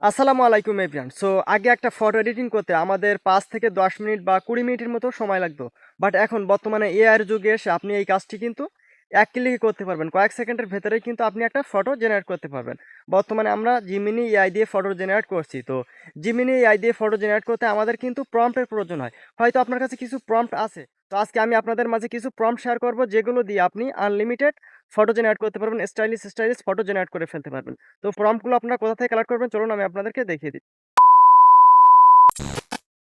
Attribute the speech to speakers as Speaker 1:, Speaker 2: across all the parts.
Speaker 1: আসসালামু আলাইকুম everyone. So আগে একটা ফটো এডিটিং করতে আমাদের ৫ থেকে ১০ মিনিট বা ২০ মিনিটের মতো সময় লাগতো। বাট এখন বর্তমানে এআই এর যুগে এসে আপনি এই কাজটি কিন্তু এক ক্লিকে করতে পারবেন। কয়েক সেকেন্ডের ভেতরেই কিন্তু আপনি একটা ফটো জেনারেট করতে পারবেন। বর্তমানে আমরা জিমিনি এআই দিয়ে ফটো জেনারেট করছি। তো জিমিনি এআই দিয়ে ফটো জেনারেট করতে আমাদের কিন্তু প্রম্পটের প্রয়োজন হয়। হয়তো আপনার কাছে কিছু প্রম্পট আছে। তো আজকে আমি আপনাদের মাঝে কিছু প্রম্পট শেয়ার করব, যেগুলো দিয়ে আপনি আনলিমিটেড ফটো জেনারেট করতে পারবেন। স্টাইলিশ ফটো জেনারেট করে ফেলতে পারবেন। তো প্রম্পটগুলো আপনারা কোথা থেকে কালেক্ট করবেন, চলুন আমি আপনাদেরকে দেখিয়ে দিই।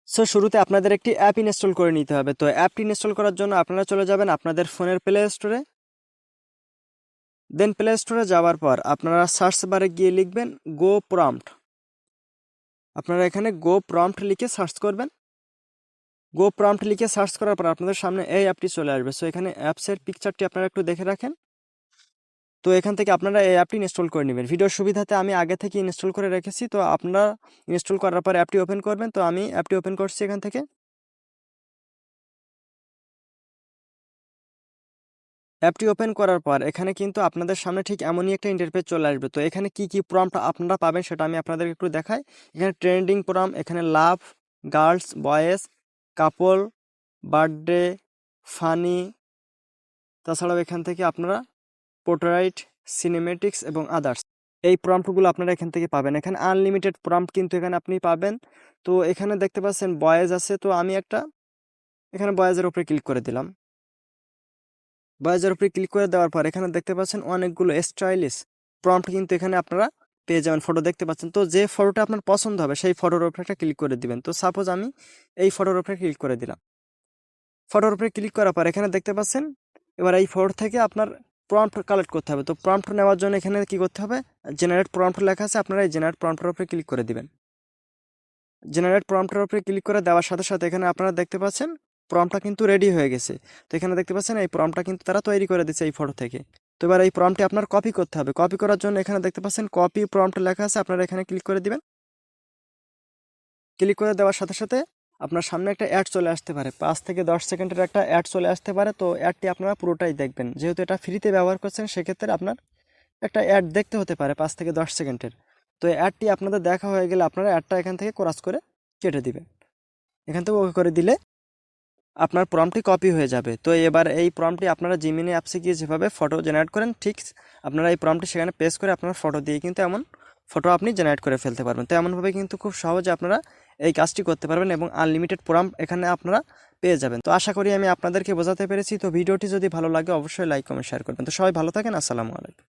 Speaker 1: সো শুরুতে আপনাদের একটি অ্যাপ ইনস্টল করে নিতে হবে। তো অ্যাপটি ইনস্টল করার জন্য আপনারা চলে যাবেন আপনাদের ফোনের প্লে স্টোরে। দেন প্লে স্টোরে যাওয়ার পর আপনারা সার্চ বারে গিয়ে লিখবেন গো প্রম্পট। আপনারা এখানে গো প্রম্পট লিখে সার্চ করবেন। গো প্রম্পট লিখে সার্চ করার পর আপনাদের সামনে এই অ্যাপটি চলে আসবে। সো এখানে অ্যাপসের পিকচারটি আপনারা একটু দেখে রাখেন। তো এখান থেকে আপনারা এই অ্যাপটি ইনস্টল করে নেবেন। ভিডিওর সুবিধাতে আমি আগে থেকে ইনস্টল করে রেখেছি। তো আপনারা ইনস্টল করার পর অ্যাপটি ওপেন করবেন। তো আমি অ্যাপটি ওপেন করছি এখান থেকে। অ্যাপটি ওপেন করার পর এখানে কিন্তু আপনাদের সামনে ঠিক এমনই একটা ইন্টারফেস চলে আসবে। তো এখানে কি প্রম্পট আপনারা পাবেন সেটা আমি আপনাদের একটু দেখাই। এখানে ট্রেন্ডিং প্রম্পট, এখানে লাভ, গার্লস, বয়েজ, কাপল, বার্থডে, ফানি, তাছাড়াও এখান থেকে আপনারা পোর্ট্রাইট, সিনেমেটিক্স এবং আদার্স, এই প্রম্পটগুলো আপনারা এখান থেকে পাবেন। এখানে আনলিমিটেড প্রম্পট কিন্তু এখানে আপনি পাবেন। তো এখানে দেখতে পাচ্ছেন বয়েজ আছে। তো আমি এখানে বয়েজের উপরে ক্লিক করে দিলাম। বয়েজের উপরে ক্লিক করে দেওয়ার পর এখানে দেখতে পাচ্ছেন অনেকগুলো স্টাইলিশ প্রম্পট কিন্তু এখানে আপনারা পেয়ে যাবেন। ফটো দেখতে পাচ্ছেন। তো যে ফটোটা আপনার পছন্দ হবে সেই ফটোর উপরে একটা ক্লিক করে দিবেন। তো সাপোজ আমি এই ফটোর উপরে ক্লিক করে দিলাম। ফটোর উপরে ক্লিক করার পর এখানে দেখতে পাচ্ছেন এবার এই ফটো থেকে আপনার প্রম্পট কালেক্ট করতে হবে। তো প্রম্পট নেওয়ার জন্য এখানে কি করতে হবে, জেনারেট প্রম্পট লেখা আছে, আপনারা এই জেনারেট প্রম্পটের উপরে ক্লিক করে দিবেন। জেনারেট প্রম্পটের উপরে ক্লিক করে দেওয়ার সাথে সাথে এখানে আপনারা দেখতে পাচ্ছেন প্রম্পটটা কিন্তু রেডি হয়ে গেছে। তো এখানে দেখতে পাচ্ছেন এই প্রম্পটটা কিন্তু তারা তৈরি করে দিচ্ছে এই ফটো থেকে। তো এবার এই প্রম্পটটি আপনার কপি করতে হবে। কপি করার জন্য এখানে দেখতে পাচ্ছেন কপি প্রম্পট লেখা আছে, আপনারা এখানে ক্লিক করে দিবেন। ক্লিক করে দেওয়ার সাথে সাথে আপনার সামনে একটা অ্যাড চলে আসতে পারে, ৫ থেকে ১০ সেকেন্ডের একটা অ্যাড চলে আসতে পারে। তো অ্যাডটি আপনারা পুরোটাই দেখবেন, যেহেতু এটা ফ্রিতে ব্যবহার করছেন সেক্ষেত্রে আপনার একটা অ্যাড দেখতে হতে পারে ৫ থেকে ১০ সেকেন্ডের। তো অ্যাডটি আপনাদের দেখা হয়ে গেলে আপনারা অ্যাডটা এখান থেকে ক্রস করে কেটে দিবেন। এখান থেকে ওকে করে দিলে আপনার প্রম্পটটি কপি হয়ে যাবে। তো এবার এই প্রম্পটটি আপনারা জিমিনি অ্যাপসে গিয়ে যেভাবে ফটো জেনারেট করেন, ঠিক আপনারা এই প্রম্পটটি সেখানে পেস্ট করে আপনার ফটো দিয়ে কিন্তু এমন ফটো আপনি জেনারেট করে ফেলতে পারবেন। তো এমনভাবে কিন্তু খুব সহজে আপনারা এই কাজটি করতে পারবেন এবং আনলিমিটেড প্রম্পট এখানে আপনারা পেয়ে যাবেন। তো আশা করি আমি আপনাদেরকে বোঝাতে পেরেছি। তো ভিডিওটি যদি ভালো লাগে অবশ্যই লাইক, কমেন্ট, শেয়ার করবেন। তো সবাই ভালো থাকেন। আসসালামু আলাইকুম।